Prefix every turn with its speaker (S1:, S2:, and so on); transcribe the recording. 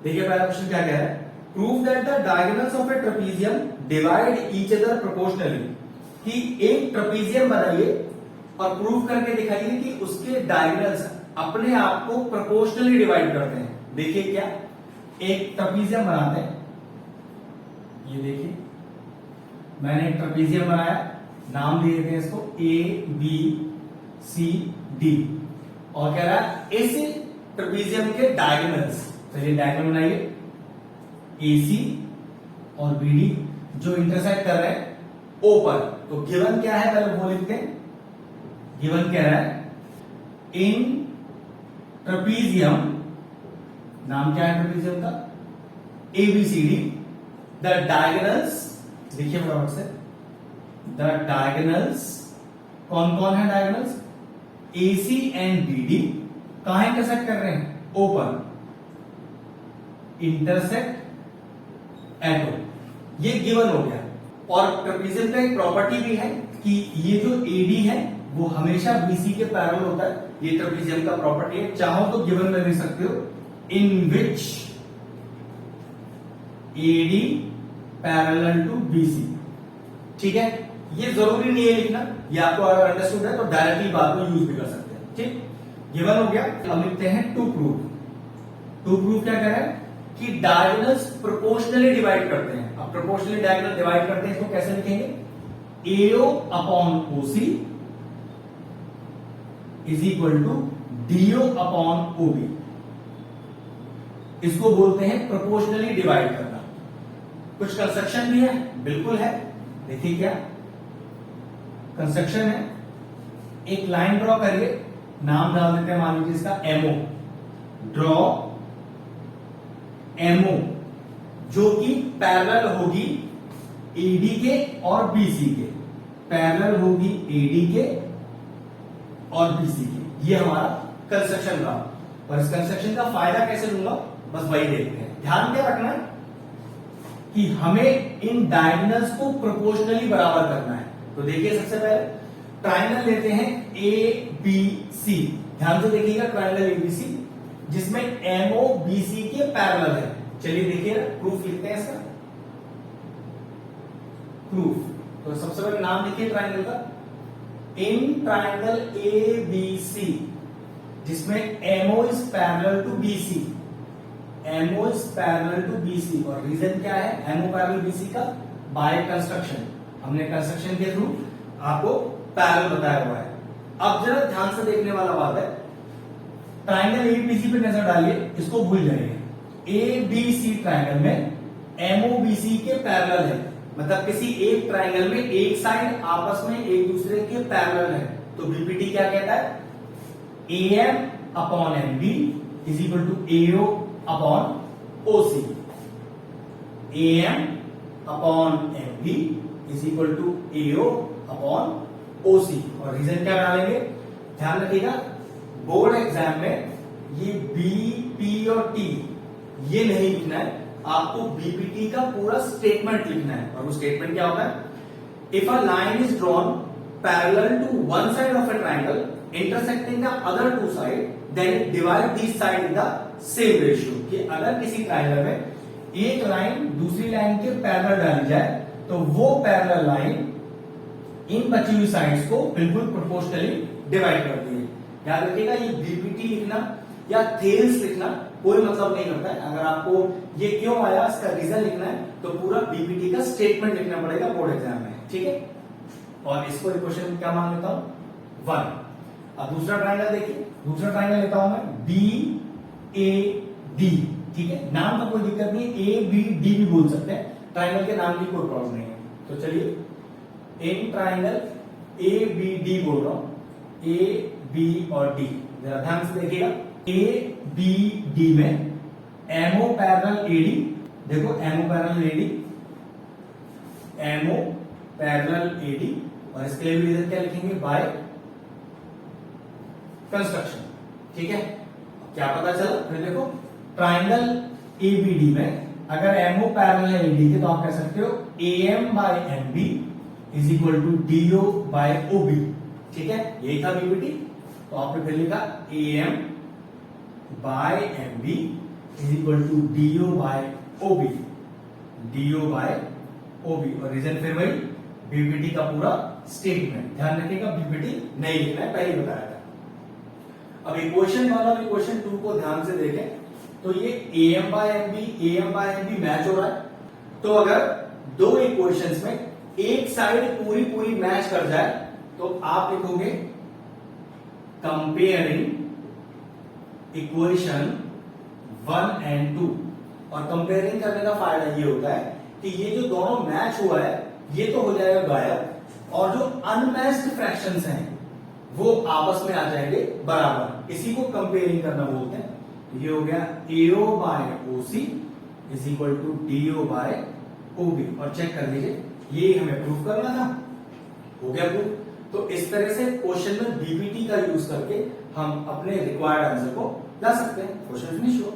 S1: देखिए पहला क्वेश्चन क्या कह रहा है, prove that the diagonals of A trapezium divide each other proportionally, कि एक ट्रेपीजियम बनाइए और प्रूव करके दिखाइए कि उसके डायगोनल्स अपने आप को प्रोपोर्शनली डिवाइड करते हैं। देखिए क्या, एक ट्रेपीजियम बनाते हैं, ये देखिए मैंने एक ट्रेपीजियम बनाया, नाम दे देते हैं इसको ए बी सी डी, और कह रहा है इस ट्रेपीजियम के डायगोनल्स, चलिए डायगोनल बनाइए, AC और BD जो इंटरसेक्ट कर रहे हैं O पर। तो गिवन क्या है पहले वो लिखते हैं, गिवन कह रहा है इन ट्रेपीजियम, नाम क्या है ट्रेपीजियम का, ABCD, द डायगोनल्स, देखिए फटाफट से, द डायगोनल्स, कौन कौन है डायगोनल्स, AC एंड BD कहां इंटरसेक्ट कर रहे हैं, O पर, इंटरसेक्ट एट O, ये गिवन हो गया। और ट्रेपीजियम का एक प्रॉपर्टी भी है कि ये जो AD है वो हमेशा BC के पैरेलल होता है, ये ट्रेपीजियम का प्रॉपर्टी है। चाहो तो गिवन में लिख सकते हो, इन विच AD पैरेलल टू BC, ठीक है। ये जरूरी नहीं है लिखना, ये आपको अगर अंडरस्टूड है तो डायरेक्टली बाद में यूज भी कर सकते हैं, ठीक। गिवन हो गया, अब लिखते हैं टू प्रूव। टू प्रूव क्या कह रहा है कि डायगोनल्स प्रोपोर्शनली डिवाइड करते हैं। अब प्रोपोर्शनली डायगोनल डिवाइड करते हैं, इसको कैसे लिखेंगे, AO upon OC is equal to DO upon OB, इसको बोलते हैं प्रोपोर्शनली डिवाइड करना। कुछ कंस्ट्रक्शन भी है, बिल्कुल है, देखिए क्या कंस्ट्रक्शन है, एक लाइन ड्रॉ करिए, नाम डाल देते हैं मान लीजिए इसका MO, ड्रॉ MO जो कि पैरेलल होगी AD के और BC के, पैरेलल होगी AD के और BC के, ये हमारा कंस्ट्रक्शन रहा। और इस कंस्ट्रक्शन का फायदा कैसे लूंगा, बस वही देखते हैं। ध्यान क्या रखना है कि हमें इन डायगोनल्स को प्रोपोर्शनली बराबर करना है। तो देखिए सबसे पहले ट्रायंगल लेते हैं ABC, ध्यान से देखिएगा, ट्रायंगल ABC जिसमें MO BC के पैरेलल है। चलिए देखिए ना, प्रूफ लिखते हैं इसका, प्रूफ। तो सबसे पहले नाम लिखिए ट्रायंगल का, इन ट्रायंगल ABC जिसमें MO is parallel to BC, MO is parallel to BC, और रीजन क्या है MO पैरेलल BC का, बाय कंस्ट्रक्शन, हमने कंस्ट्रक्शन के थ्रू आपको पैरेलल बताया हुआ है। अब जरा ध्यान से देखने वाला बात है, ट्रायंगल ABC पे नजर डालिए, इसको भूल जाइए। ABC ट्रायंगल में MOBC के पैरेलल है, मतलब किसी एक ट्रायंगल में एक साइड आपस में एक दूसरे के पैरेलल है, तो BPT क्या कहता है, AM upon MB is equal to AO upon OC, AM upon MB is equal to AO upon OC। और रीजन क्या डालेंगे, ध्यान रखिएगा, बोर्ड एग्जाम में ये B, P और T ये नहीं लिखना है, आपको BPT का पूरा स्टेटमेंट लिखना है। और वो स्टेटमेंट क्या होता है, if a line is drawn parallel to one side of a triangle intersecting the other two side, then divide this side in the same ratio, कि अगर किसी ट्रायंगल में एक लाइन दूसरी लाइन के पैरेलल डाली जाए तो वो पैरेलल लाइन इन बची हुई साइड्स को बिल्कुल प्रोपोर्शनली डिवाइड करती है। याद रखिएगा, ये BPT लिखना या थेल्स लिखना कोई मतलब नहीं करता है। अगर आपको ये क्यों आया इसका रीजन लिखना है तो पूरा BPT का स्टेटमेंट लिखना पड़ेगा बोर्ड एग्जाम में, ठीक है। और इसको क्वेश्चन क्या मान लेता हूं 1। अब दूसरा ट्रायंगल देखिए, दूसरा ट्रायंगल लेता हूं मैं BAD, ठीक है, नाम का कोई दिक्कत नहीं है, ABD भी बोल सकते हैं, ट्रायंगल के नाम की कोई प्रॉब्लम नहीं है। तो चलिए इन ट्रायंगल ABD बोल रहा हूं, A B और D, जरा ध्यान से देखिएगा, ABD में MO पैरेलल AD, देखो MO parallel AD, MO parallel AD, और इसके लिए रीजन क्या लिखेंगे, बाय कंस्ट्रक्शन, ठीक है। क्या पता चला, फिर देखो ट्रायंगल ABD में अगर MO पैरेलल है AD के तो आप कह सकते हो AM by MB is equal to DO by OB, ठीक है, यही था BPT। तो आपने फिर लिखा AM by MB is equal to DO by OB, DO by OB. और रीजन फिर वही बीपीटी का पूरा स्टेटमेंट। ध्यान रखिएगा बीपीटी नहीं लिखना है, पहले बताया था। अब इक्वेशन वन और इक्वेशन टू को ध्यान से देखें तो ये M by M B match हो रहा है। तो अगर दो इक्वेशंस में एक साइड पूरी पूरी मैच कर जाए तो आप लिखोगे कंपेयरिंग इक्वेशन 1 एंड 2। और कंपेयरिंग करने का फायदा ये होता है कि ये जो दोनों मैच हुआ है ये तो हो जाएगा गायब, और जो अनमैच्ड फ्रैक्शंस हैं वो आपस में आ जाएंगे बराबर। इसी को कंपेयरिंग करना बोलते हैं। ये हो गया AO by OC is equal to DO by OB. और चेक कर लीजिए ये हमें प्रूफ करना था, हो गया प्रूफ। तो इस तरह से क्वेश्चन में बीपीटी का यूज करके हम अपने रिक्वायर्ड आंसर को ला सकते हैं। क्वेश्चन फिनिश हुआ।